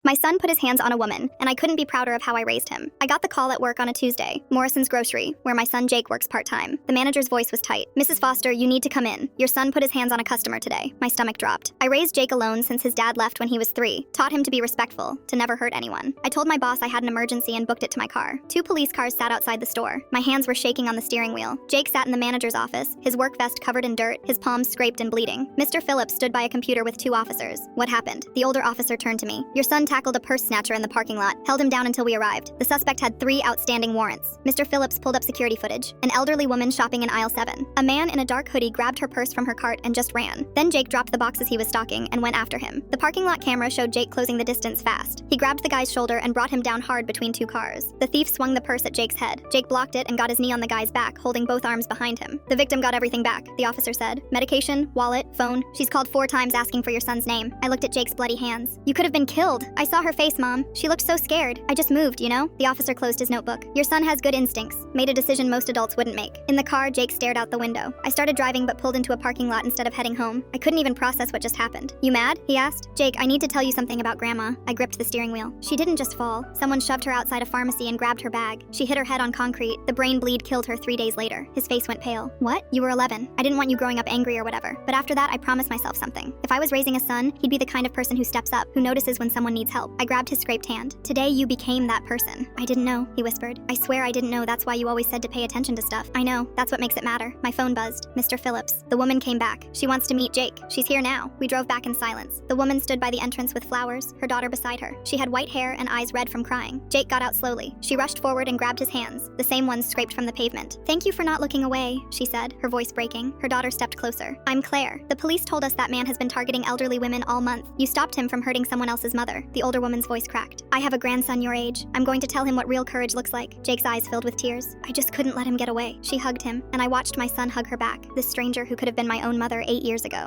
My son put his hands on a woman, and I couldn't be prouder of how I raised him. I got the call at work on a Tuesday, Morrison's Grocery, where my son Jake works part-time. The manager's voice was tight. "Mrs. Foster, you need to come in. Your son put his hands on a customer today." My stomach dropped. I raised Jake alone since his dad left when he was 3, taught him to be respectful, to never hurt anyone. I told my boss I had an emergency and booked it to my car. 2 police cars sat outside the store. My hands were shaking on the steering wheel. Jake sat in the manager's office, his work vest covered in dirt, his palms scraped and bleeding. Mr. Phillips stood by a computer with 2 officers. "What happened?" The older officer turned to me. "Your son tackled a purse snatcher in the parking lot, held him down until we arrived. The suspect had 3 outstanding warrants." Mr. Phillips pulled up security footage. An elderly woman shopping in aisle 7. A man in a dark hoodie grabbed her purse from her cart and just ran. Then Jake dropped the boxes he was stocking and went after him. The parking lot camera showed Jake closing the distance fast. He grabbed the guy's shoulder and brought him down hard between 2 cars. The thief swung the purse at Jake's head. Jake blocked it and got his knee on the guy's back, holding both arms behind him. "The victim got everything back," the officer said. "Medication, wallet, phone. She's called 4 times asking for your son's name." I looked at Jake's bloody hands. "You could have been killed. I saw her face, Mom. She looked so scared. I just moved, you know?" The officer closed his notebook. "Your son has good instincts. Made a decision most adults wouldn't make." In the car, Jake stared out the window. I started driving but pulled into a parking lot instead of heading home. I couldn't even process what just happened. "You mad?" he asked. "Jake, I need to tell you something about Grandma." I gripped the steering wheel. "She didn't just fall. Someone shoved her outside a pharmacy and grabbed her bag. She hit her head on concrete. The brain bleed killed her 3 days later." His face went pale. "What? You were 11. I didn't want you growing up angry or whatever. But after that, I promised myself something. If I was raising a son, he'd be the kind of person who steps up, who notices when someone needs help." I grabbed his scraped hand. "Today you became that person." "I didn't know," he whispered. "I swear I didn't know. That's why you always said to pay attention to stuff." "I know. That's what makes it matter." My phone buzzed. "Mr. Phillips." The woman came back. "She wants to meet Jake. She's here now." We drove back in silence. The woman stood by the entrance with flowers, her daughter beside her. She had white hair and eyes red from crying. Jake got out slowly. She rushed forward and grabbed his hands, the same ones scraped from the pavement. "Thank you for not looking away," she said, her voice breaking. Her daughter stepped closer. "I'm Claire. The police told us that man has been targeting elderly women all month. You stopped him from hurting someone else's mother." The older woman's voice cracked. "I have a grandson your age. I'm going to tell him what real courage looks like." Jake's eyes filled with tears. "I just couldn't let him get away." She hugged him, and I watched my son hug her back, this stranger who could have been my own mother 8 years ago.